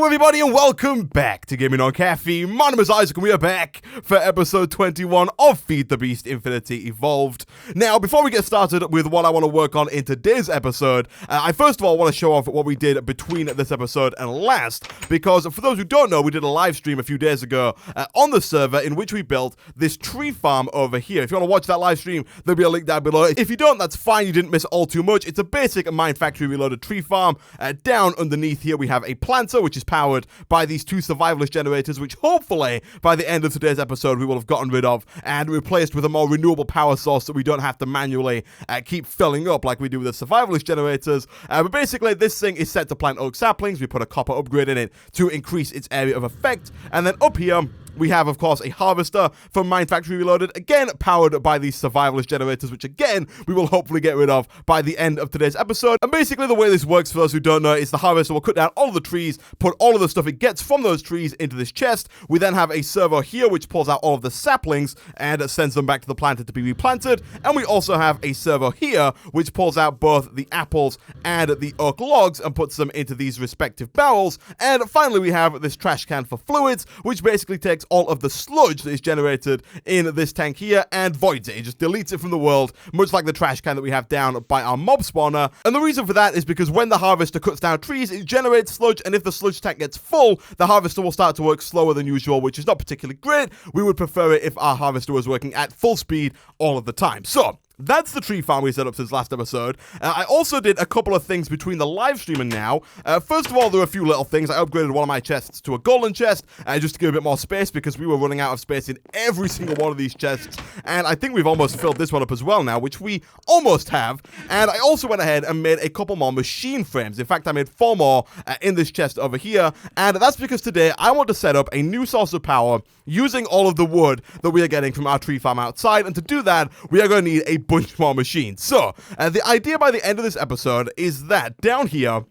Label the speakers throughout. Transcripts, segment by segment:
Speaker 1: Hello everybody and welcome back to Gaming on Caffeine. My name is Isaac and we are back for episode 21 of Feed the Beast Infinity Evolved. Now, before we get started with what I want to work on in today's episode, I first of all want to show off what we did between this episode and last, because for those who don't know, we did a live stream a few days ago on the server in which we built this tree farm over here. If you want to watch that live stream, there'll be a link down below. If you don't, that's fine, you didn't miss all too much. It's a basic Mine Factory Reloaded tree farm. Down underneath here we have a planter, which is powered by these two survivalist generators, which hopefully by the end of today's episode we will have gotten rid of and replaced with a more renewable power source that we don't have to manually keep filling up like we do with the survivalist generators. But basically this thing is set to plant oak saplings. We put a copper upgrade in it to increase its area of effect, and then up here we have, of course, a harvester from Mine Factory Reloaded, again powered by these survivalist generators, which again we will hopefully get rid of by the end of today's episode. And basically the way this works, for those who don't know, is the harvester will cut down all of the trees, put all of the stuff it gets from those trees into this chest. We then have a servo here which pulls out all of the saplings and sends them back to the planter to be replanted. And we also have a servo here which pulls out both the apples and the oak logs and puts them into these respective barrels. And finally we have this trash can for fluids, which basically takes all of the sludge that is generated in this tank here and voids it. It just deletes it from the world, much like the trash can that we have down by our mob spawner. And the reason for that is because when the harvester cuts down trees, it generates sludge, and if the sludge tank gets full, the harvester will start to work slower than usual, which is not particularly great. We would prefer it if our harvester was working at full speed all of the time. So that's the tree farm we set up since last episode. I also did a couple of things between the live stream and now. First of all, there were a few little things. I upgraded one of my chests to a golden chest, just to give a bit more space because we were running out of space in every single one of these chests. And I think we've almost filled this one up as well now, which we almost have. And I also went ahead and made a couple more machine frames. In fact, I made 4 more in this chest over here. And that's because today I want to set up a new source of power using all of the wood that we are getting from our tree farm outside. And to do that, we are going to need a bunch more machines. So, the idea by the end of this episode is that down here,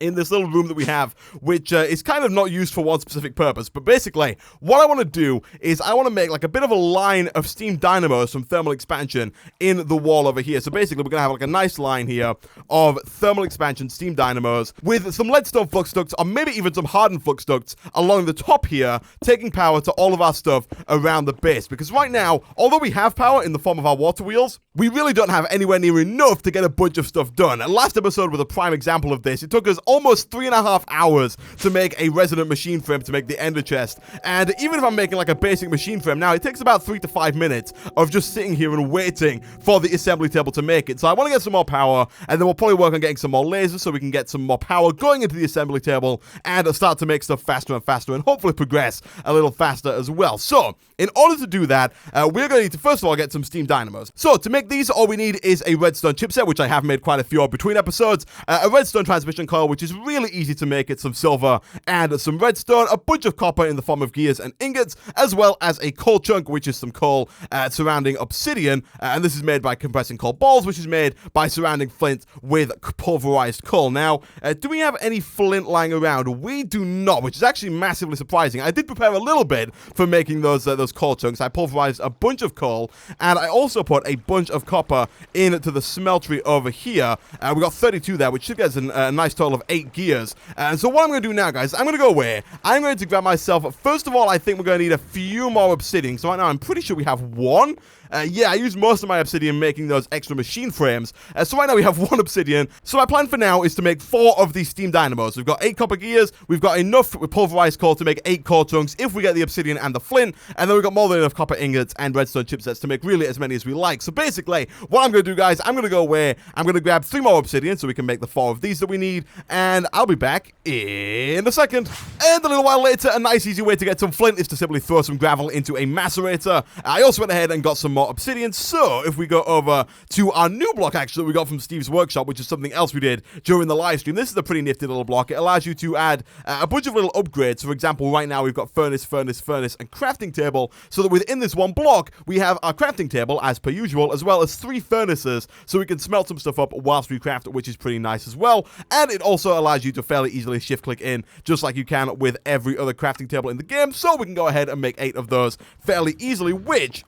Speaker 1: in this little room that we have, which is kind of not used for one specific purpose, but basically, what I want to do is I want to make like a bit of a line of steam dynamos from thermal expansion in the wall over here. So basically, we're going to have like a nice line here of thermal expansion steam dynamos with some leadstone flux ducts, or maybe even some hardened flux ducts along the top here, taking power to all of our stuff around the base. Because right now, although we have power in the form of our water wheels, we really don't have anywhere near enough to get a bunch of stuff done. And last episode was a prime example of this. It took us almost 3.5 hours to make a resonant machine frame to make the ender chest. And even if I'm making like a basic machine frame now, it takes about 3 to 5 minutes of just sitting here and waiting for the assembly table to make it. So I want to get some more power, and then we'll probably work on getting some more lasers so we can get some more power going into the assembly table and start to make stuff faster and faster and hopefully progress a little faster as well. So in order to do that, we're going to need to first of all get some steam dynamos. So to make these, all we need is a redstone chipset, which I have made quite a few of between episodes, a redstone transmission coil, which is really easy to make it, some silver and some redstone, a bunch of copper in the form of gears and ingots, as well as a coal chunk, which is some coal surrounding obsidian, and this is made by compressing coal balls, which is made by surrounding flint with pulverized coal. Now, do we have any flint lying around? We do not, which is actually massively surprising. I did prepare a little bit for making those coal chunks. I pulverized a bunch of coal, and I also put a bunch of copper into the smeltery over here. We got 32 there, which should get us a nice total of 8 gears. And so what I'm going to do now, guys, I'm going to go away. I'm going to grab myself, first of all, I think we're going to need a few more obsidian. So right now, I'm pretty sure we have 1. Yeah, I used most of my obsidian making those extra machine frames. So right now we have 1 obsidian. So my plan for now is to make 4 of these steam dynamos. We've got 8 copper gears. We've got enough pulverized coal to make 8 coal chunks if we get the obsidian and the flint. And then we've got more than enough copper ingots and redstone chipsets to make really as many as we like. So basically, what I'm going to do, guys, I'm going to go away. I'm going to grab 3 more obsidian so we can make the 4 of these that we need. And I'll be back in a second. And a little while later, a nice easy way to get some flint is to simply throw some gravel into a macerator. I also went ahead and got some more obsidian. So if we go over to our new block actually we got from Steve's workshop, which is something else we did during the live stream. This is a pretty nifty little block. It allows you to add a bunch of little upgrades. For example, right now we've got furnace, furnace, furnace, and crafting table, so that within this one block we have our crafting table as per usual, as well as 3 furnaces, so we can smelt some stuff up whilst we craft, which is pretty nice as well. And it also allows you to fairly easily shift click in, just like you can with every other crafting table in the game. So we can go ahead and make 8 of those fairly easily, which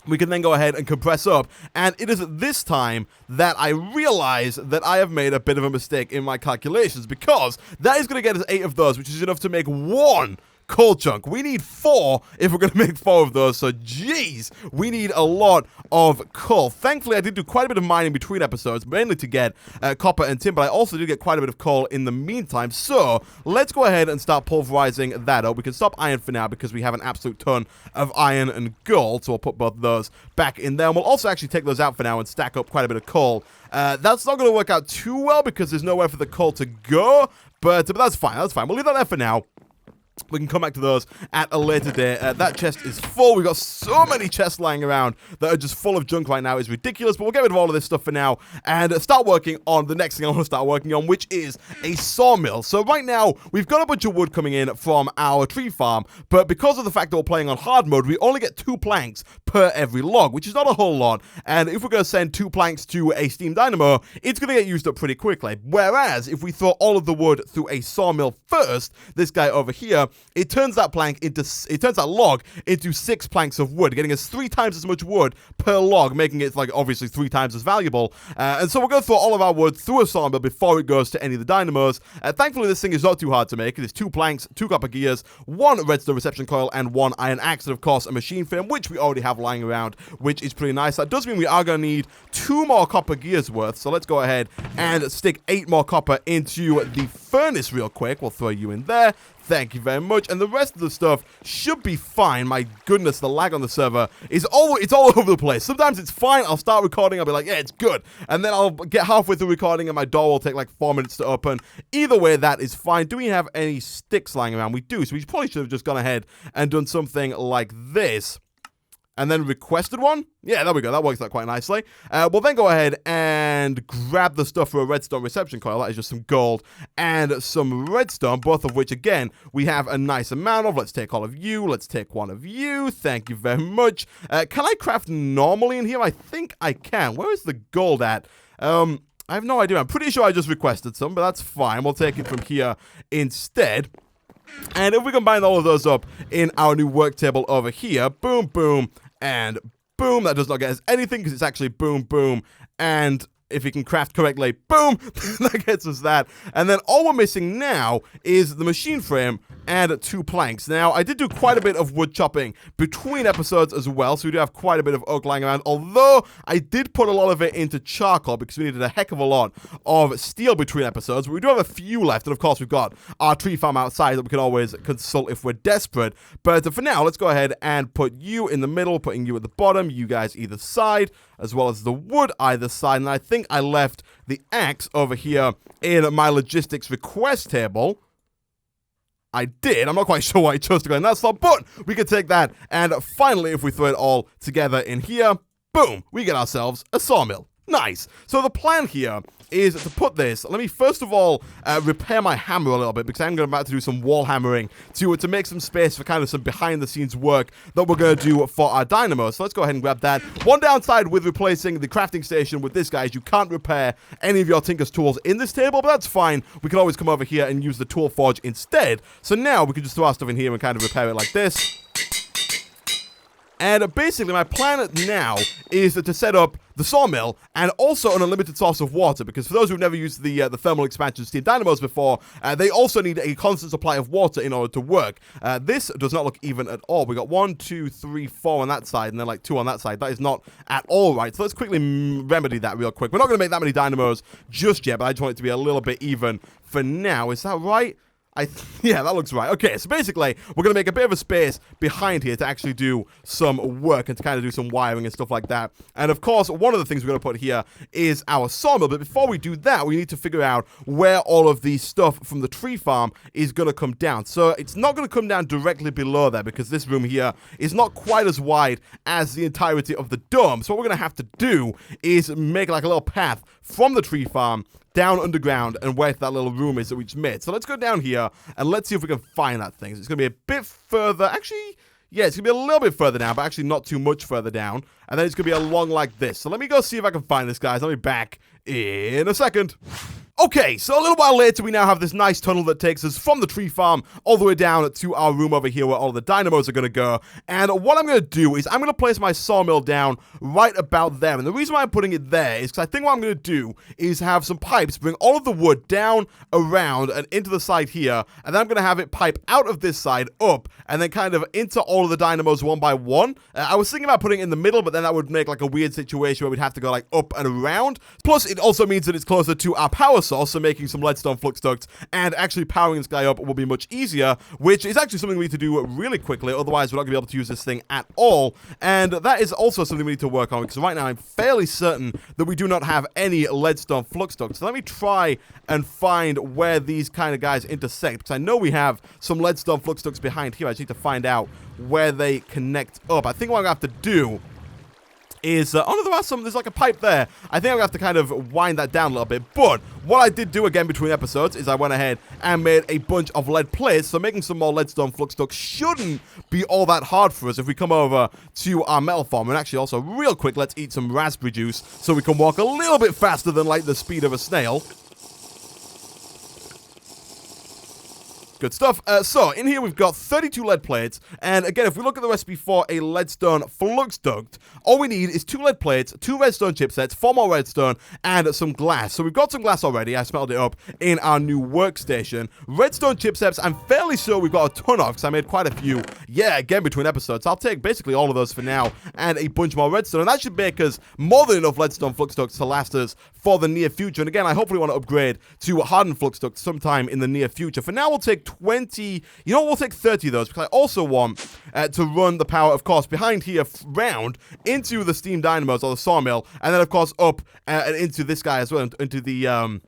Speaker 1: we can then go ahead and compress up. And it is at this time that I realize that I have made a bit of a mistake in my calculations, because that is going to get us 8 of those, which is enough to make 1 coal chunk. We need 4 if we're going to make 4 of those, so geez, we need a lot of coal. Thankfully, I did do quite a bit of mining between episodes, mainly to get copper and tin, but I also did get quite a bit of coal in the meantime, so let's go ahead and start pulverizing that up. We can stop iron for now because we have an absolute ton of iron and gold, so we'll put both of those back in there, and we'll also actually take those out for now and stack up quite a bit of coal. That's not going to work out too well because there's nowhere for the coal to go, but that's fine, We'll leave that there for now. We can come back to those at a later date. That chest is full. We've got so many chests lying around that are just full of junk right now. It's ridiculous, but we'll get rid of all of this stuff for now and start working on the next thing I want to start working on, which is a sawmill. So right now, we've got a bunch of wood coming in from our tree farm, but because of the fact that we're playing on hard mode, we only get 2 planks per every log, which is not a whole lot. And if we're going to send 2 planks to a steam dynamo, it's going to get used up pretty quickly. Whereas, if we throw all of the wood through a sawmill first, this guy over here, it turns that log into 6 planks of wood, getting us 3 times as much wood per log, making it, like, obviously 3 times as valuable. And so we're going to throw all of our wood through a sawmill before it goes to any of the dynamos. Thankfully, this thing is not too hard to make. It is 2 planks, 2 copper gears, 1 redstone reception coil, and 1 iron axe, and of course, a machine frame, which we already have lying around, which is pretty nice. That does mean we are going to need 2 more copper gears worth, so let's go ahead and stick 8 more copper into the furnace real quick. We'll throw you in there. Thank you very much. And the rest of the stuff should be fine. My goodness, the lag on the server is all over the place. Sometimes it's fine. I'll start recording. I'll be like, yeah, it's good. And then I'll get halfway through recording and my door will take like 4 minutes to open. Either way, that is fine. Do we have any sticks lying around? We do. So we probably should have just gone ahead and done something like this. And then requested one? Yeah, there we go. That works out quite nicely. We'll then go ahead and grab the stuff for a redstone reception coil. That is just some gold and some redstone, both of which, again, we have a nice amount of. Let's take all of you. Let's take one of you. Thank you very much. Can I craft normally in here? I think I can. Where is the gold at? I have no idea. I'm pretty sure I just requested some, but that's fine. We'll take it from here instead. And if we combine all of those up in our new work table over here, boom, boom, and boom, that does not get us anything because it's actually boom, boom, and if we can craft correctly, boom, that gets us that. And then all we're missing now is the machine frame and 2 planks. Now, I did do quite a bit of wood chopping between episodes as well, so we do have quite a bit of oak lying around, although I did put a lot of it into charcoal because we needed a heck of a lot of steel between episodes, but we do have a few left, and of course we've got our tree farm outside that we can always consult if we're desperate. But for now, let's go ahead and put you in the middle, putting you at the bottom, you guys either side, as well as the wood either side, and I think I left the axe over here in my logistics request table. I did. I'm not quite sure why I chose to go in that slot, but we can take that, and finally, if we throw it all together in here, boom, we get ourselves a sawmill. Nice. So the plan here is to put this, let me first of all repair my hammer a little bit because I'm about to do some wall hammering to make some space for kind of some behind the scenes work that we're going to do for our dynamo. So let's go ahead and grab that. One downside with replacing the crafting station with this guy is you can't repair any of your Tinker's tools in this table, but that's fine. We can always come over here and use the tool forge instead. So now we can just throw our stuff in here and kind of repair it like this. And basically, my plan now is to set up the sawmill and also an unlimited source of water, because for those who've never used the thermal expansion steam dynamos before, they also need a constant supply of water in order to work. This does not look even at all. We got 1, 2, 3, 4 on that side, and then like 2 on that side. That is not at all right. So let's quickly remedy that real quick. We're not going to make that many dynamos just yet, but I just want it to be a little bit even for now. Is that right? Yeah, that looks right. Okay, so basically, we're going to make a bit of a space behind here to actually do some work and to kind of do some wiring and stuff like that. And of course, one of the things we're going to put here is our sawmill. But before we do that, we need to figure out where all of the stuff from the tree farm is going to come down. So it's not going to come down directly below there because this room here is not quite as wide as the entirety of the dome. So what we're going to have to do is make like a little path from the tree farm down underground and where that little room is that we just made. So let's go down here and let's see if we can find that thing. So it's going to be a bit further. Actually, yeah, it's going to be a little bit further down, but actually not too much further down. And then it's going to be along like this. So let me go see if I can find this, guys. I'll be back in a second. Okay, so a little while later, we now have this nice tunnel that takes us from the tree farm all the way down to our room over here where all the dynamos are going to go. And what I'm going to do is I'm going to place my sawmill down right about there. And the reason why I'm putting it there is because I think what I'm going to do is have some pipes bring all of the wood down, around, and into the side here. And then I'm going to have it pipe out of this side, up, and then kind of into all of the dynamos one by one. I was thinking about putting it in the middle, but then that would make like a weird situation where we'd have to go like up and around. Plus, it also means that it's closer to our power source, so making some leadstone flux ducts and actually powering this guy up will be much easier, which is actually something we need to do really quickly, otherwise we're not going to be able to use this thing at all. And that is also something we need to work on, because right now I'm fairly certain that we do not have any leadstone flux ducts. So let me try and find where these kind of guys intersect, because I know we have some leadstone flux ducts behind here. I just need to find out where they connect up. I think what I'm going to have to do is, oh no, there's like a pipe there. I think I'm going to have to kind of wind that down a little bit. But what I did do again between episodes is I went ahead and made a bunch of lead plates. So making some more leadstone flux ducts shouldn't be all that hard for us if we come over to our metal farm. And actually also real quick, let's eat some raspberry juice so we can walk a little bit faster than like the speed of a snail. Good stuff. So, in here we've got 32 lead plates, and again, if we look at the recipe for a leadstone flux duct, all we need is 2 lead plates, 2 redstone chipsets, 4 more redstone, and some glass. So we've got some glass already. I smelted it up in our new workstation. Redstone chipsets, I'm fairly sure we've got a ton of, because I made quite a few, yeah, again, between episodes. I'll take basically all of those for now, and a bunch more redstone, and that should make us more than enough leadstone flux ducts to last us for the near future. And again, I hopefully want to upgrade to hardened flux ducts sometime in the near future. For now, we'll take 20, you know, we'll take 30 of those, because I also want to run the power, of course, behind here, round into the steam dynamos or the sawmill, and then, of course, up and into this guy as well, into the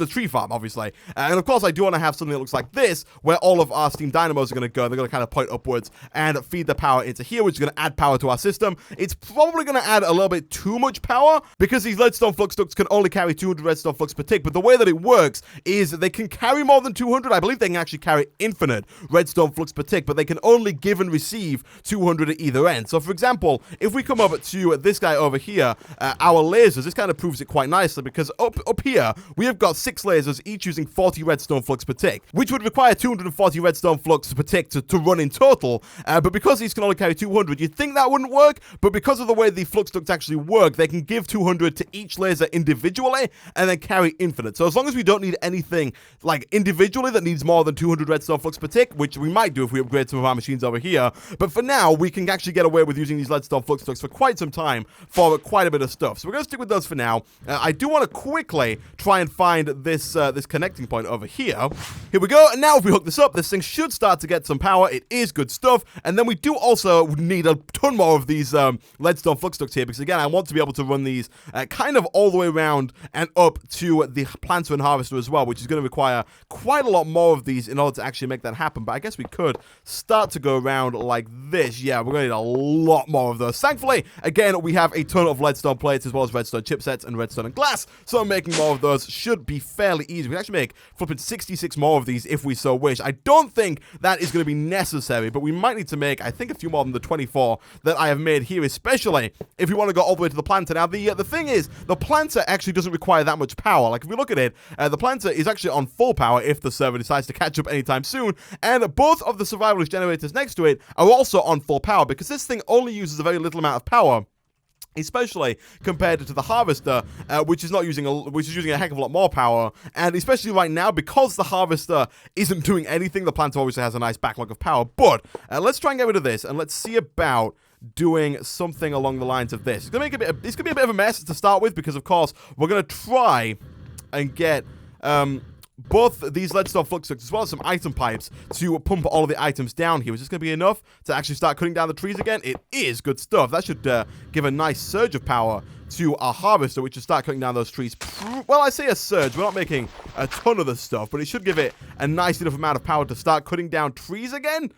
Speaker 1: tree farm, obviously. And of course, I do want to have something that looks like this, where all of our steam dynamos are going to go. They're going to kind of point upwards and feed the power into here, which is going to add power to our system. It's probably going to add a little bit too much power, because these leadstone flux ducts can only carry 200 redstone flux per tick. But the way that it works is they can carry more than 200. I believe they can actually carry infinite redstone flux per tick, but they can only give and receive 200 at either end. So, for example, if we come over to this guy over here, our lasers, this kind of proves it quite nicely, because up here, we have got 6 lasers, each using 40 redstone flux per tick, which would require 240 redstone flux per tick to run in total. But because these can only carry 200, you'd think that wouldn't work, but because of the way the flux ducts actually work, they can give 200 to each laser individually and then carry infinite. So as long as we don't need anything like individually that needs more than 200 redstone flux per tick, which we might do if we upgrade some of our machines over here, but for now, we can actually get away with using these leadstone flux ducts for quite some time for quite a bit of stuff. So we're going to stick with those for now. I do want to quickly try and find this this connecting point over here. Here we go, and now if we hook this up, this thing should start to get some power. It is good stuff, and then we do also need a ton more of these leadstone flux ducts here, because again, I want to be able to run these kind of all the way around and up to the planter and harvester as well, which is going to require quite a lot more of these in order to actually make that happen. But I guess we could start to go around like this. Yeah, we're going to need a lot more of those. Thankfully, again, we have a ton of leadstone plates as well as redstone chipsets and redstone and glass, so making more of those should be fairly easy. We can actually make flipping 66 more of these if we so wish. I don't think that is going to be necessary, but we might need to make, I think, a few more than the 24 that I have made here, especially if we want to go all the way to the planter. Now, the thing is, the planter actually doesn't require that much power. Like, if we look at it, the planter is actually on full power if the server decides to catch up anytime soon, and both of the survivalist generators next to it are also on full power, because this thing only uses a very little amount of power, especially compared to the harvester, which is using a heck of a lot more power. And especially right now, because the harvester isn't doing anything, the planter obviously has a nice backlog of power. But let's try and get rid of this, and let's see about doing something along the lines of this. It's gonna be a bit of a mess to start with, because of course we're gonna try and get both these leadstone flux ducts as well as some item pipes to pump all of the items down here. Is this going to be enough to actually start cutting down the trees again? It is. Good stuff. That should give a nice surge of power to our harvester, which should start cutting down those trees. Well, I say a surge. We're not making a ton of this stuff, but it should give it a nice enough amount of power to start cutting down trees again.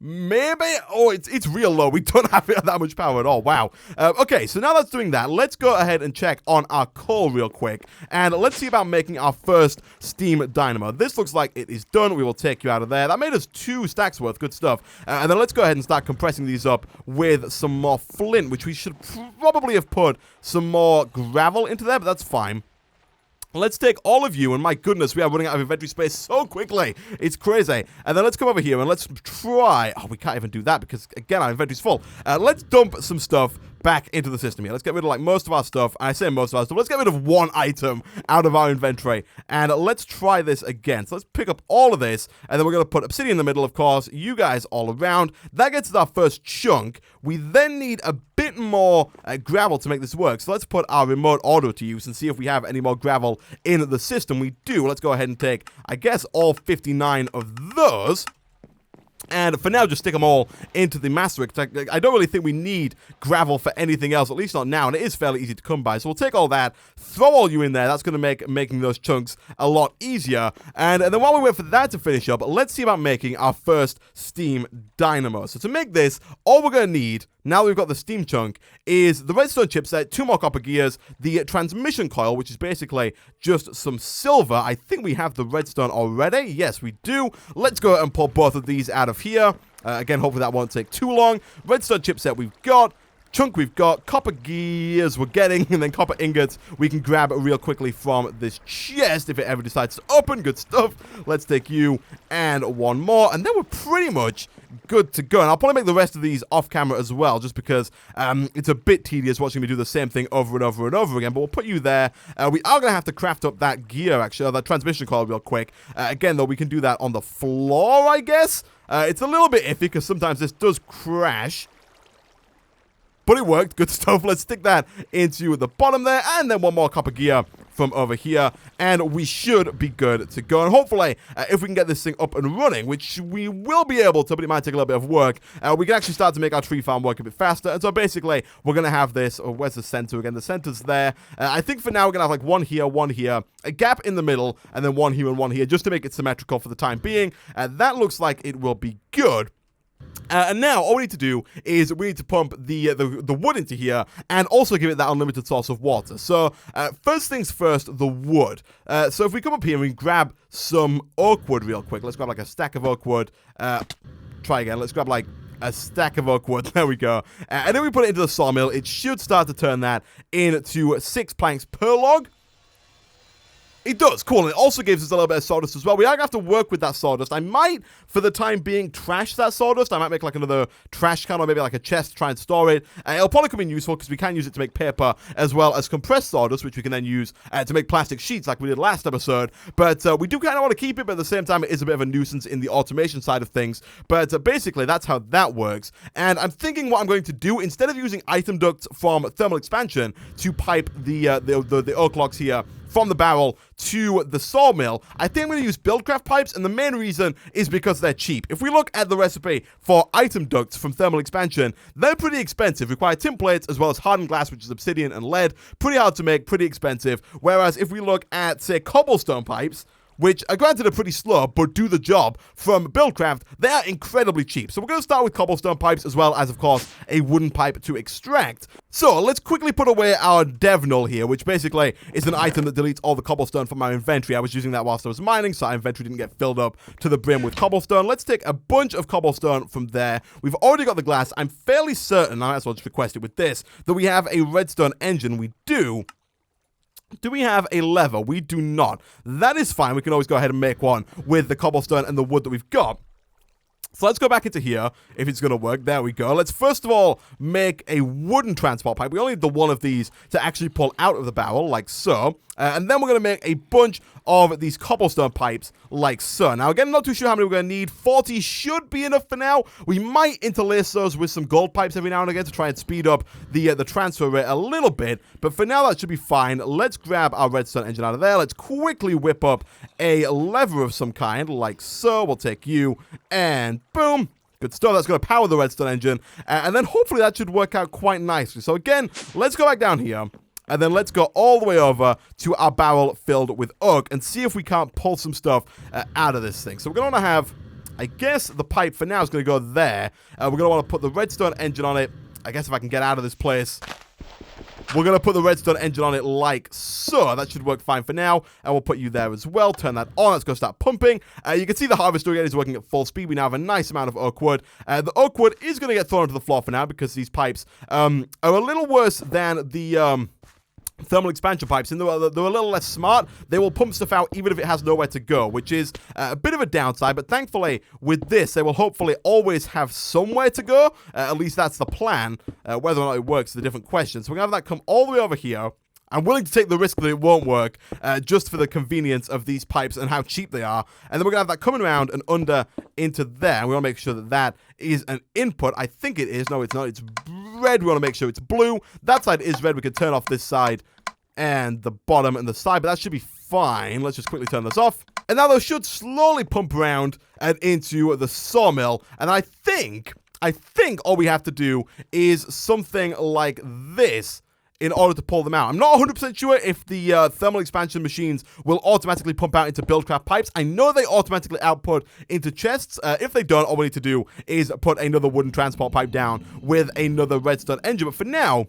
Speaker 1: Maybe? Oh, it's real low. We don't have that much power at all. Wow. Okay, so now that's doing that. Let's go ahead and check on our coal real quick. And let's see about making our first steam dynamo. This looks like it is done. We will take you out of there. That made us 2 stacks worth. Good stuff. And then let's go ahead and start compressing these up with some more flint, which we should probably have put some more gravel into there, but that's fine. Let's take all of you, and my goodness, we are running out of inventory space so quickly. It's crazy. And then let's come over here and let's try... Oh, we can't even do that because, again, our inventory's full. Let's dump some stuff back into the system here. Let's get rid of, like, most of our stuff. I say most of our stuff. Let's get rid of one item out of our inventory. And let's try this again. So let's pick up all of this, and then we're going to put obsidian in the middle, of course. You guys all around. That gets us our first chunk. We then need a bit more gravel to make this work. So let's put our remote auto to use and see if we have any more gravel in the system. We do. Let's go ahead and take, I guess, all 59 of those. And for now, just stick them all into the master. I don't really think we need gravel for anything else, at least not now, and it is fairly easy to come by. So we'll take all that, throw all you in there. That's going to make making those chunks a lot easier. And then while we wait for that to finish up, let's see about making our first steam dynamo. So to make this, all we're going to need, now that we've got the steam chunk, is the redstone chipset, 2 more copper gears, the transmission coil, which is basically just some silver. I think we have the redstone already. Yes, we do. Let's go and pull both of these out of here. Again, hopefully that won't take too long. Redstone chipset we've got. Chunk we've got, copper gears we're getting, and then copper ingots we can grab real quickly from this chest if it ever decides to open. Good stuff. Let's take you and one more, and then we're pretty much good to go. And I'll probably make the rest of these off camera as well, just because it's a bit tedious watching me do the same thing over and over and over again. But we'll put you there. We are going to have to craft up that gear, actually, or that transmission coil real quick. Again, though, we can do that on the floor, I guess. It's a little bit iffy because sometimes this does crash. But it worked. Good stuff. Let's stick that into the bottom there. And then one more copper gear from over here. And we should be good to go. And hopefully, if we can get this thing up and running, which we will be able to, but it might take a little bit of work, we can actually start to make our tree farm work a bit faster. And so basically, we're going to have this. Oh, where's the center again? The center's there. I think for now, we're going to have like one here, a gap in the middle, and then one here, just to make it symmetrical for the time being. That looks like it will be good. And now, all we need to do is we need to pump the wood into here and also give it that unlimited source of water. So, first things first, the wood. So, if we come up here and we grab some oak wood real quick. Let's grab like a stack of oak wood. Try again. Let's grab like a stack of oak wood. There we go. And then we put it into the sawmill. It should start to turn that into 6 planks per log. It does, cool, and it also gives us a little bit of sawdust as well. We are going to have to work with that sawdust. I might, for the time being, trash that sawdust. I might make like another trash can or maybe like a chest to try and store it. It'll probably come in useful because we can use it to make paper as well as compressed sawdust, which we can then use to make plastic sheets like we did last episode. But we do kind of want to keep it, but at the same time, it is a bit of a nuisance in the automation side of things. But basically, that's how that works. And I'm thinking what I'm going to do, instead of using item ducts from thermal expansion to pipe the oak logs here from the barrel to the sawmill, I think I'm going to use Buildcraft pipes, and the main reason is because they're cheap. If we look at the recipe for item ducts from thermal expansion, they're pretty expensive, require tin plates as well as hardened glass, which is obsidian and lead, pretty hard to make, pretty expensive, whereas if we look at, say, cobblestone pipes, which are granted are pretty slow, but do the job from Buildcraft, they are incredibly cheap. So we're going to start with cobblestone pipes as well as, of course, a wooden pipe to extract. So let's quickly put away our dev null here, which basically is an item that deletes all the cobblestone from our inventory. I was using that whilst I was mining, so our inventory didn't get filled up to the brim with cobblestone. Let's take a bunch of cobblestone from there. We've already got the glass. I'm fairly certain, I might as well just request it with this, that we have a redstone engine. We do. Do we have a lever? We do not. That is fine. We can always go ahead and make one with the cobblestone and the wood that we've got. So let's go back into here, if it's going to work. There we go. Let's first of all make a wooden transport pipe. We only need the one of these to actually pull out of the barrel, like so. And then we're going to make a bunch of these cobblestone pipes, like so. Now, again, I'm not too sure how many we're going to need. 40 should be enough for now. We might interlace those with some gold pipes every now and again to try and speed up the transfer rate a little bit. But for now, that should be fine. Let's grab our redstone engine out of there. Let's quickly whip up a lever of some kind, like so. We'll take you, and boom. Good stuff. That's going to power the redstone engine. And then hopefully that should work out quite nicely. So again, let's go back down here. And then let's go all the way over to our barrel filled with oak and see if we can't pull some stuff out of this thing. So we're going to want to have, I guess the pipe for now is going to go there. We're going to want to put the redstone engine on it. I guess if I can get out of this place. We're going to put the redstone engine on it like so. That should work fine for now. And we'll put you there as well. Turn that on. Let's go start pumping. You can see the harvester again is working at full speed. We now have a nice amount of oak wood. The oak wood is going to get thrown onto the floor for now because these pipes are a little worse than the thermal expansion pipes, and they're a little less smart. They will pump stuff out even if it has nowhere to go, which is a bit of a downside, but thankfully with this they will hopefully always have somewhere to go. At least that's the plan. Whether or not it works is a different question. So we're going to have that come all the way over here. I'm willing to take the risk that it won't work, just for the convenience of these pipes and how cheap they are. And then we're going to have that coming around and under into there. And we want to make sure that that is an input. I think it is. No, it's not. It's red. We want to make sure it's blue. That side is red. We can turn off this side and the bottom and the side, but that should be fine. Let's just quickly turn this off. And now those should slowly pump around and into the sawmill. And I think all we have to do is something like this in order to pull them out. I'm not 100% sure if the thermal expansion machines will automatically pump out into Buildcraft pipes. I know they automatically output into chests. If they don't, all we need to do is put another wooden transport pipe down with another redstone engine. But for now,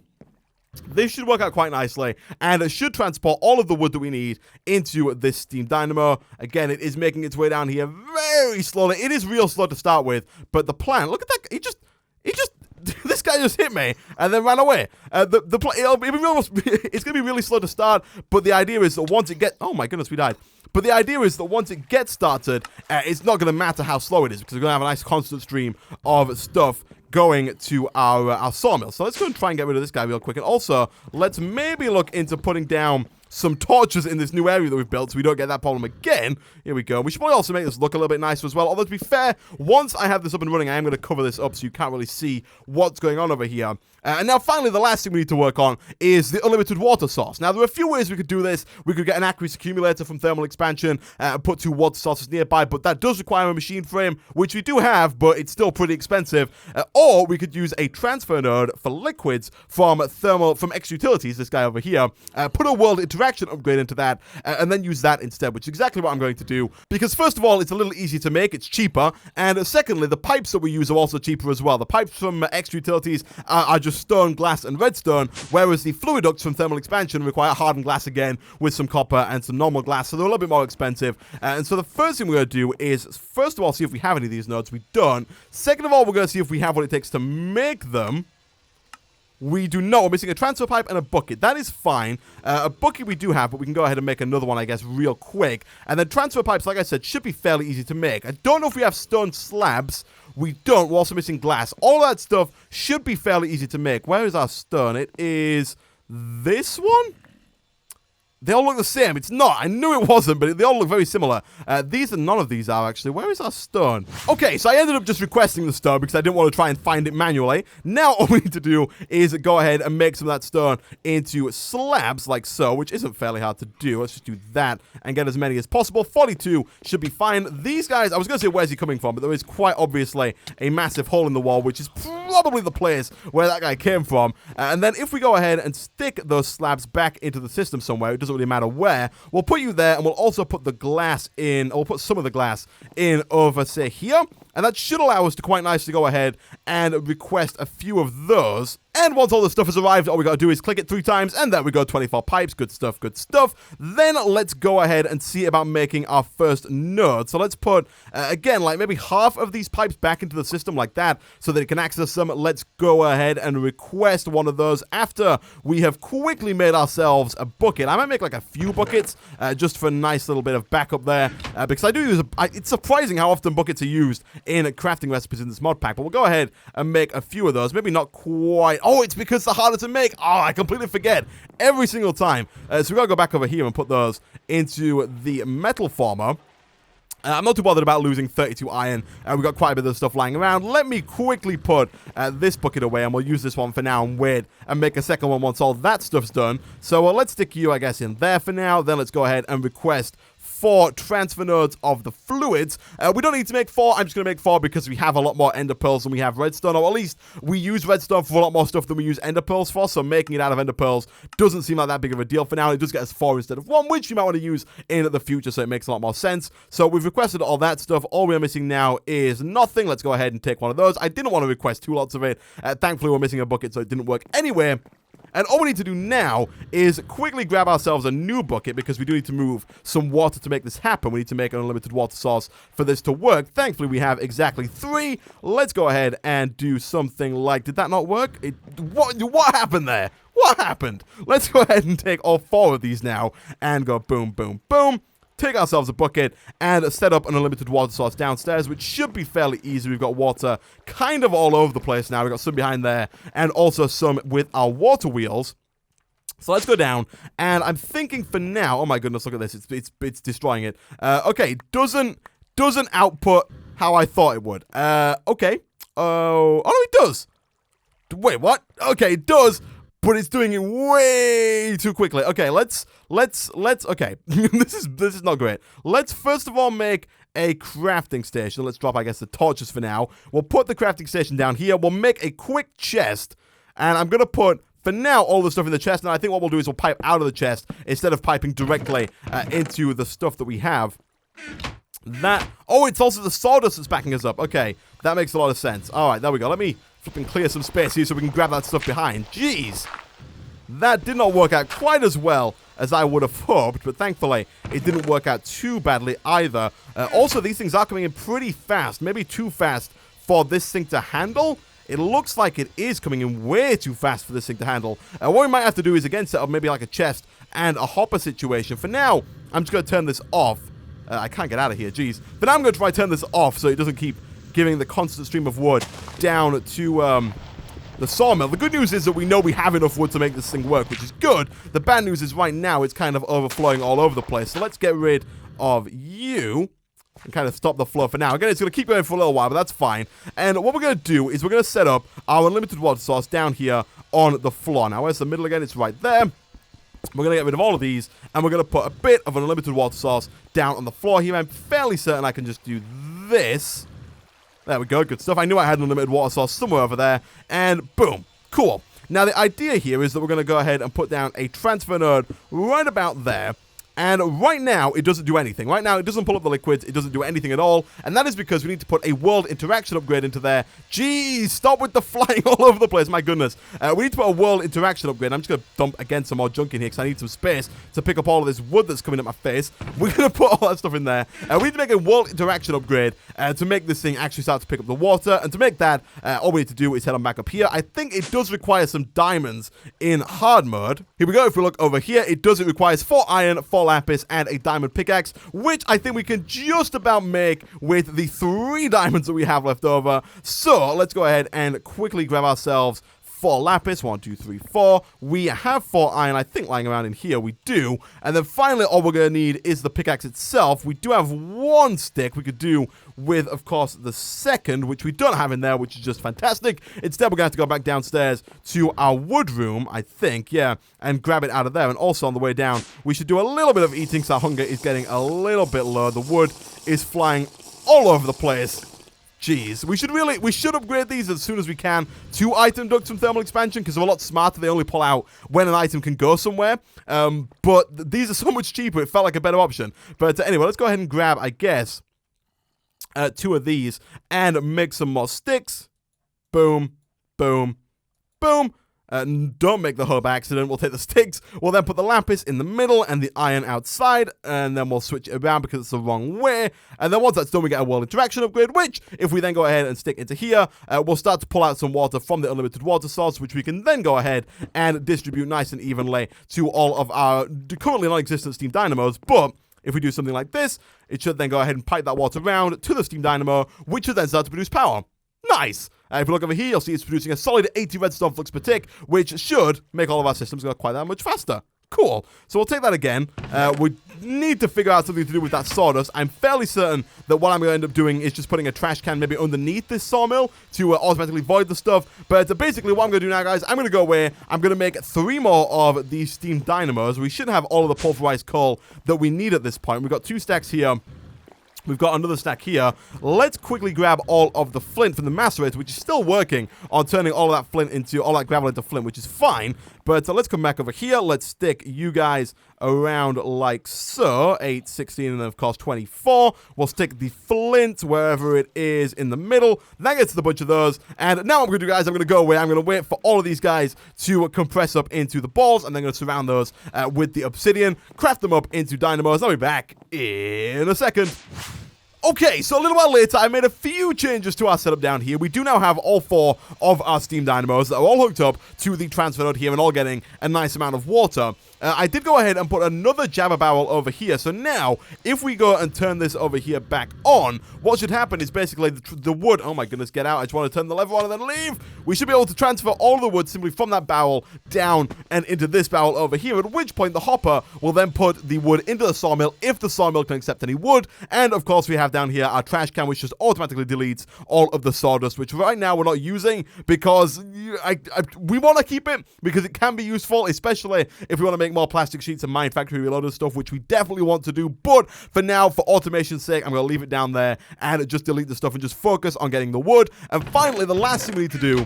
Speaker 1: this should work out quite nicely, and it should transport all of the wood that we need into this steam dynamo. Again, it is making its way down here very slowly. It is real slow to start with, but the plan, look at that, he just this guy just hit me and then ran away. It's going to be really slow to start, but the idea is that once it gets... Oh my goodness, we died. But the idea is that once it gets started, it's not going to matter how slow it is, because we're going to have a nice constant stream of stuff going to our sawmill. So let's go and try and get rid of this guy real quick. And also, let's maybe look into putting down some torches in this new area that we've built so we don't get that problem again. Here we go. We should probably also make this look a little bit nicer as well. Although, to be fair, once I have this up and running, I am going to cover this up so you can't really see what's going on over here. And now, finally, the last thing we need to work on is the unlimited water source. Now, there are a few ways we could do this. We could get an aqueous accumulator from thermal expansion and put 2 water sources nearby, but that does require a machine frame, which we do have, but it's still pretty expensive. Or we could use a transfer node for liquids from X Utilities, this guy over here, put a world interaction upgrade into that, and then use that instead, which is exactly what I'm going to do. Because first of all, it's a little easier to make, it's cheaper, and secondly, the pipes that we use are also cheaper as well. The pipes from X Utilities are just stone, glass, and redstone, whereas the fluid ducts from thermal expansion require hardened glass again with some copper and some normal glass, so they're a little bit more expensive. And so the first thing we're going to do is, first of all, see if we have any of these nodes. We don't. Second of all, we're going to see if we have what it takes to make them. We do not. We're missing a transfer pipe and a bucket. That is fine. A bucket we do have, but we can go ahead and make another one, I guess, real quick. And then transfer pipes, like I said, should be fairly easy to make. I don't know if we have stone slabs. We don't. We're also missing glass. All that stuff should be fairly easy to make. Where is our stone? It is this one? They all look the same. It's not. I knew it wasn't, but they all look very similar. These and none of these are, actually. Where is our stone? Okay, so I ended up just requesting the stone because I didn't want to try and find it manually. Now all we need to do is go ahead and make some of that stone into slabs like so, which isn't fairly hard to do. Let's just do that and get as many as possible. 42 should be fine. These guys, I was going to say where's he coming from, but there is quite obviously a massive hole in the wall, which is probably the place where that guy came from. And then if we go ahead and stick those slabs back into the system somewhere, it doesn't really matter where, we'll put you there, and we'll also put the glass in, or we'll put some of the glass in over, say, here, and that should allow us to quite nicely go ahead and request a few of those. And once all the stuff has arrived, all we got to do is click it 3 times, and there we go, 24 pipes. Good stuff, good stuff. Then let's go ahead and see about making our first node. So let's put, again, like maybe half of these pipes back into the system like that so that it can access them. Let's go ahead and request one of those after we have quickly made ourselves a bucket. I might make like a few buckets just for a nice little bit of backup there, because I do use, it's surprising how often buckets are used in crafting recipes in this mod pack, but we'll go ahead and make a few of those. Maybe not quite. Oh, it's because they're harder to make. Oh, I completely forget every single time. So we gotta go back over here and put those into the metal former. I'm not too bothered about losing 32 iron. We've got quite a bit of stuff lying around. Let me quickly put this bucket away, and we'll use this one for now and wait and make a second one once all that stuff's done. So let's stick you, I guess, in there for now. Then let's go ahead and request 4 transfer nodes of the fluids. We don't need to make 4. I'm just going to make 4 because we have a lot more ender pearls than we have redstone, or at least we use redstone for a lot more stuff than we use ender pearls for, so making it out of ender pearls doesn't seem like that big of a deal for now. It does get us 4 instead of 1, which you might want to use in the future, so it makes a lot more sense. So we've requested all that stuff. All we're missing now is nothing. Let's go ahead and take one of those. I didn't want to request 2 lots of it. Thankfully, we're missing a bucket, so it didn't work anyway. And all we need to do now is quickly grab ourselves a new bucket, because we do need to move some water to make this happen. We need to make an unlimited water source for this to work. Thankfully, we have exactly 3. Let's go ahead and do something like... Did that not work? What happened there? What happened? Let's go ahead and take all 4 of these now and go boom, boom, boom. Take ourselves a bucket and set up an unlimited water source downstairs, which should be fairly easy. We've got water kind of all over the place now. We've got some behind there and also some with our water wheels. So let's go down, and I'm thinking for now... Oh my goodness, look at this. It's destroying it. Okay, doesn't output how I thought it would. Okay. Oh, no, it does. Wait, what? Okay, it does. But it's doing it way too quickly. Okay, let's okay. This is not great. Let's first of all make a crafting station. Let's drop, I guess, the torches for now. We'll put the crafting station down here. We'll make a quick chest, and I'm gonna put, for now, all the stuff in the chest. And I think what we'll do is we'll pipe out of the chest instead of piping directly into the stuff that we have. Oh, it's also the sawdust that's backing us up. Okay, that makes a lot of sense. All right, there we go. Let me flip and clear some space here so we can grab that stuff behind. Jeez. That did not work out quite as well as I would have hoped, but thankfully, it didn't work out too badly either. Also, these things are coming in pretty fast. Maybe too fast for this thing to handle. It looks like it is coming in way too fast for this thing to handle. What we might have to do is, again, set up maybe like a chest and a hopper situation. For now, I'm just going to turn this off. I can't get out of here, jeez. But now I'm going to try to turn this off so it doesn't keep giving the constant stream of wood down to the sawmill. The good news is that we know we have enough wood to make this thing work, which is good. The bad news is right now it's kind of overflowing all over the place. So let's get rid of you and kind of stop the flow for now. Again, it's going to keep going for a little while, but that's fine. And what we're going to do is we're going to set up our unlimited water source down here on the floor. Now, where's the middle again? It's right there. We're going to get rid of all of these, and we're going to put a bit of an unlimited water source down on the floor here. I'm fairly certain I can just do this. There we go, good stuff. I knew I had an unlimited water source somewhere over there, and boom, cool. Now, the idea here is that we're going to go ahead and put down a transfer node right about there. And right now, it doesn't do anything. Right now, it doesn't pull up the liquids. It doesn't do anything at all. And that is because we need to put a world interaction upgrade into there. Jeez, stop with the flying all over the place. My goodness. We need to put a world interaction upgrade. I'm just going to dump, again, some more junk in here because I need some space to pick up all of this wood that's coming at my face. We're going to put all that stuff in there. We need to make a world interaction upgrade to make this thing actually start to pick up the water. And to make that, all we need to do is head on back up here. I think it does require some diamonds in hard mode. Here we go. If we look over here, it does. It requires 4 iron, 4 lapis, and a diamond pickaxe, which I think we can just about make with the 3 diamonds that we have left over. So let's go ahead and quickly grab ourselves 4 lapis. 1, 2, 3, 4. We have 4 iron, I think, lying around in here. We do. And then finally, all we're going to need is the pickaxe itself. We do have 1 stick we could do with, of course, the second, which we don't have in there, which is just fantastic. Instead, we're going to have to go back downstairs to our wood room, I think, yeah, and grab it out of there. And also on the way down, we should do a little bit of eating, so our hunger is getting a little bit low. The wood is flying all over the place. Jeez, we should upgrade these as soon as we can to item ducts from thermal expansion, because they're a lot smarter. They only pull out when an item can go somewhere. But these are so much cheaper. It felt like a better option. But anyway, let's go ahead and grab, I guess, 2 of these and make some more sticks. Boom, boom, boom. Don't make the hub accident. We'll take the sticks. We'll then put the lapis in the middle and the iron outside, and then we'll switch it around because it's the wrong way. And then once that's done, we get a world interaction upgrade, which, if we then go ahead and stick into here, we'll start to pull out some water from the unlimited water source, which we can then go ahead and distribute nice and evenly to all of our currently non-existent steam dynamos. But if we do something like this, it should then go ahead and pipe that water around to the steam dynamo, which should then start to produce power. Nice! If you look over here, you'll see it's producing a solid 80 redstone flux per tick, which should make all of our systems go quite that much faster. Cool. So we'll take that again. We need to figure out something to do with that sawdust. I'm fairly certain that what I'm going to end up doing is just putting a trash can maybe underneath this sawmill to automatically void the stuff. But basically what I'm going to do now, guys, I'm going to go away. I'm going to make 3 more of these steam dynamos. We should have all of the pulverized coal that we need at this point. We've got 2 stacks here. We've got another stack here. Let's quickly grab all of the flint from the macerator, which is still working on turning all of that flint into, all that gravel into flint, which is fine. But let's come back over here. Let's stick you guys around like so. 8, 16, and then of course 24. We'll stick the flint wherever it is in the middle. That gets the bunch of those. And now what I'm going to do, guys, I'm going to go away. I'm going to wait for all of these guys to compress up into the balls, and then I'm going to surround those with the obsidian, craft them up into dynamos. I'll be back in a second. Okay, so a little while later, I made a few changes to our setup down here. We do now have all 4 of our steam dynamos that are all hooked up to the transfer node here and all getting a nice amount of water. I did go ahead and put another Java barrel over here. So now, if we go and turn this over here back on, what should happen is basically the wood... Oh my goodness, get out. I just want to turn the lever on and then leave. We should be able to transfer all of the wood simply from that barrel down and into this barrel over here, at which point the hopper will then put the wood into the sawmill if the sawmill can accept any wood. And of course, we have down here our trash can, which just automatically deletes all of the sawdust, which right now we're not using because we want to keep it because it can be useful, especially if we want to make more plastic sheets and mine factory reloaded stuff, which we definitely want to do. But for now, for automation's sake, I'm going to leave it down there and just delete the stuff and just focus on getting the wood. And finally, the last thing we need to do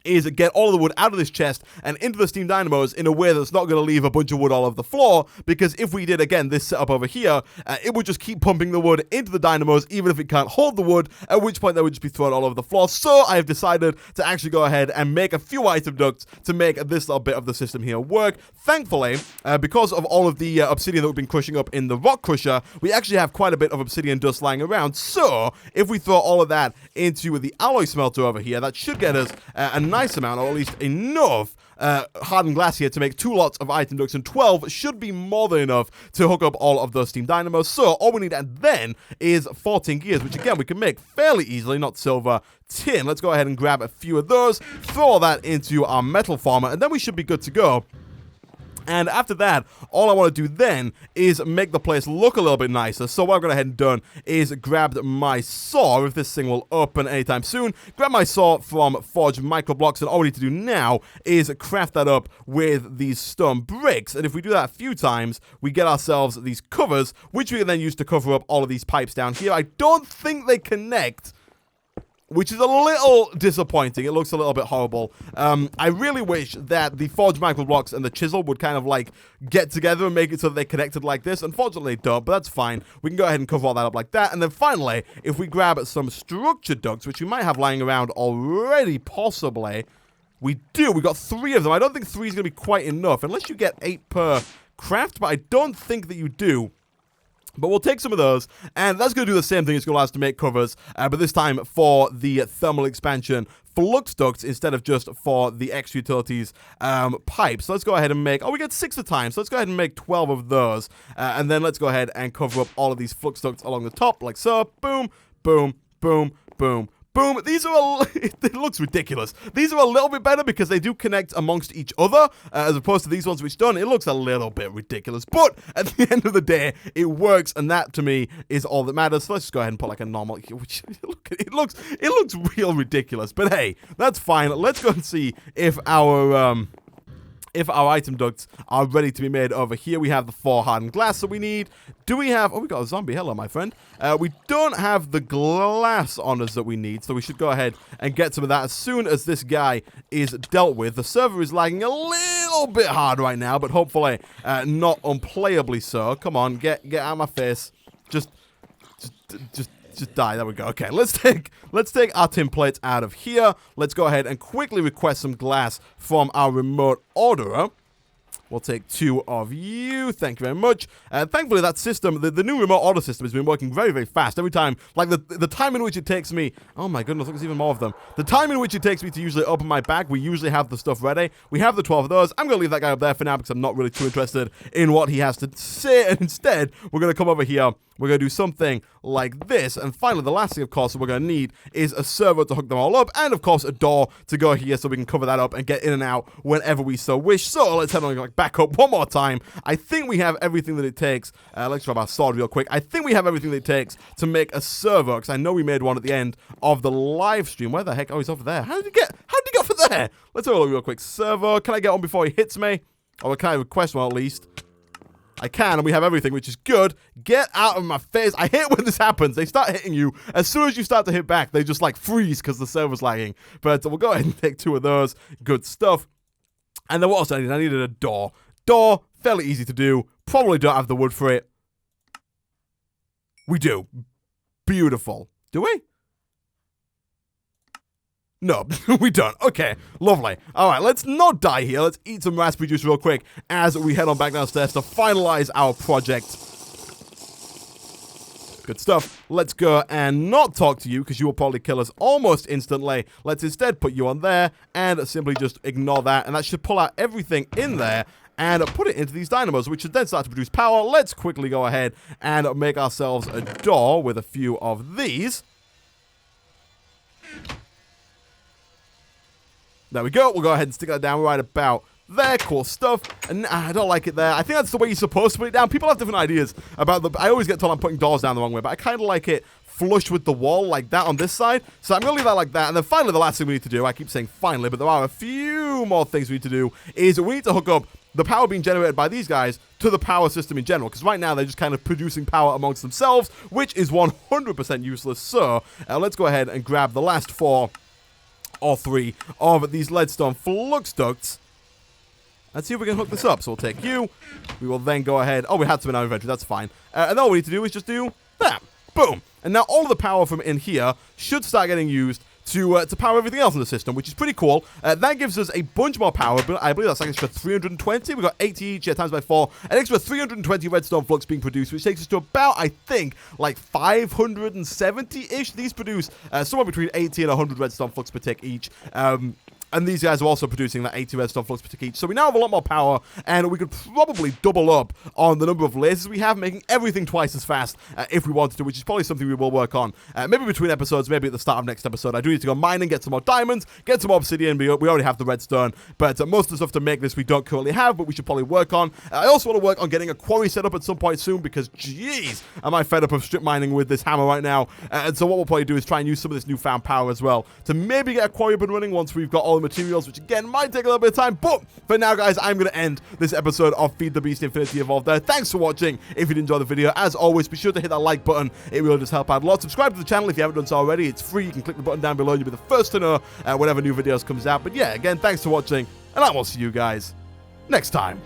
Speaker 1: is get all of the wood out of this chest and into the steam dynamos in a way that's not going to leave a bunch of wood all over the floor, because if we did, again, this setup over here, it would just keep pumping the wood into the dynamos even if it can't hold the wood, at which point they would just be thrown all over the floor. So I have decided to actually go ahead and make a few item ducts to make this little bit of the system here work. Thankfully, because of all of the obsidian that we've been crushing up in the rock crusher, we actually have quite a bit of obsidian dust lying around. So if we throw all of that into the alloy smelter over here, that should get us a nice amount, or at least enough hardened glass here to make 2 lots of item ducts, and 12 should be more than enough to hook up all of those steam dynamos. So all we need then is 14 gears, which again we can make fairly easily, not silver, tin. Let's go ahead and grab a few of those, throw all that into our metal farmer, and then we should be good to go. And after that, all I want to do then is make the place look a little bit nicer. So what I've gone ahead and done is grabbed my saw, if this thing will open anytime soon. Grab my saw from Forge Microblocks, and all we need to do now is craft that up with these stone bricks. And if we do that a few times, we get ourselves these covers, which we can then use to cover up all of these pipes down here. I don't think they connect, which is a little disappointing. It looks a little bit horrible. I really wish that the Forge Microblocks and the chisel would kind of like get together and make it so that they connected like this. Unfortunately, they don't, but that's fine. We can go ahead and cover all that up like that. And then finally, if we grab some structure ducts, which we might have lying around already, possibly. We do. We got 3 of them. I don't think 3 is going to be quite enough, unless you get 8 per craft, but I don't think that you do. But we'll take some of those, and that's going to do the same thing. It's going to allow us to make covers, but this time for the thermal expansion flux ducts instead of just for the extra utilities pipes. So let's go ahead and make... Oh, we get 6 at a time, so let's go ahead and make 12 of those. And then let's go ahead and cover up all of these flux ducts along the top, like so. Boom, boom, boom, boom, boom. These are it looks ridiculous. These are a little bit better because they do connect amongst each other, as opposed to these ones which don't. It looks a little bit ridiculous, but at the end of the day, it works, and that to me is all that matters. So let's just go ahead and put like a normal... Which, look, it looks real ridiculous, but hey, that's fine. Let's go and see if our item ducts are ready to be made over here. We have the 4 hardened glass that we need. Do we have... Oh, we got a zombie. Hello, my friend. We don't have the glass on us that we need, so we should go ahead and get some of that as soon as this guy is dealt with. The server is lagging a little bit hard right now, but hopefully not unplayably so. Come on, get out of my face. Just die. There we go. Okay, let's take our tin plates out of here. Let's go ahead and quickly request some glass from our remote orderer. We'll take 2 of you. Thank you very much. Thankfully, that system, the new remote order system, has been working very, very fast. Every time, like the time in which it takes me... Oh my goodness, look, there's even more of them. The time in which it takes me to usually open my bag, we usually have the stuff ready. We have the 12 of those. I'm going to leave that guy up there for now because I'm not really too interested in what he has to say. And instead, we're going to come over here. We're going to do something like this. And finally, the last thing, of course, that we're going to need is a servo to hook them all up. And, of course, a door to go here so we can cover that up and get in and out whenever we so wish. So let's head on like back up one more time. I think we have everything that it takes. Let's grab our sword real quick. I think we have everything that it takes to make a servo, because I know we made one at the end of the live stream. Where the heck? Oh, he's over there. How did he get over there? Let's have a look real quick. Servo. Can I get one before he hits me? Or can I request one at least? I can, and we have everything, which is good. Get out of my face. I hate when this happens. They start hitting you. As soon as you start to hit back, they just, like, freeze because the server's lagging. But we'll go ahead and take 2 of those. Good stuff. And then what else I needed? I needed a door. Door, fairly easy to do. Probably don't have the wood for it. We do. Beautiful. Do we? No, we don't. Okay, lovely. All right, let's not die here. Let's eat some raspberry juice real quick as we head on back downstairs to finalize our project. Good stuff. Let's go and not talk to you because you will probably kill us almost instantly. Let's instead put you on there and simply just ignore that. And that should pull out everything in there and put it into these dynamos, which should then start to produce power. Let's quickly go ahead and make ourselves a door with a few of these. There we go. We'll go ahead and stick that down right about there. Cool stuff. And I don't like it there. I think that's the way you're supposed to put it down. People have different ideas about the... I always get told I'm putting doors down the wrong way, but I kind of like it flush with the wall like that on this side. So I'm going to leave that like that. And then finally, the last thing we need to do, I keep saying finally, but there are a few more things we need to do, is we need to hook up the power being generated by these guys to the power system in general. Because right now, they're just kind of producing power amongst themselves, which is 100% useless. So let's go ahead and grab the last 4 or 3 of these leadstone flux ducts. Let's see if we can hook this up. So we'll take you. We will then go ahead. Oh, we had some in our inventory. That's fine. And all we need to do is just do that. Boom. And now all of the power from in here should start getting used to power everything else in the system, which is pretty cool. That gives us a bunch more power, but I believe that's like extra 320. We've got 80 each, times by 4. An extra 320 redstone flux being produced, which takes us to about, I think, like 570-ish. These produce somewhere between 80 and 100 redstone flux per tick each. And these guys are also producing that 80 redstone flux per tick each. So we now have a lot more power, and we could probably double up on the number of lasers we have, making everything twice as fast if we wanted to, which is probably something we will work on. Maybe between episodes, maybe at the start of next episode. I do need to go mining, get some more diamonds, get some more obsidian. We already have the redstone, but most of the stuff to make this we don't currently have, but we should probably work on. I also want to work on getting a quarry set up at some point soon, because, jeez, am I fed up of strip mining with this hammer right now. And so what we'll probably do is try and use some of this newfound power as well to maybe get a quarry up and running once we've got all the materials, which again might take a little bit of time. But for now, guys, I'm going to end this episode of Feed the Beast Infinity Evolved there. Thanks for watching. If you did enjoy the video, as always, be sure to hit that like button. It really does help out a lot. Subscribe to the channel if you haven't done so already. It's free. You can click the button down below and you'll be the first to know whenever new videos comes out. But yeah, again, thanks for watching, and I will see you guys next time.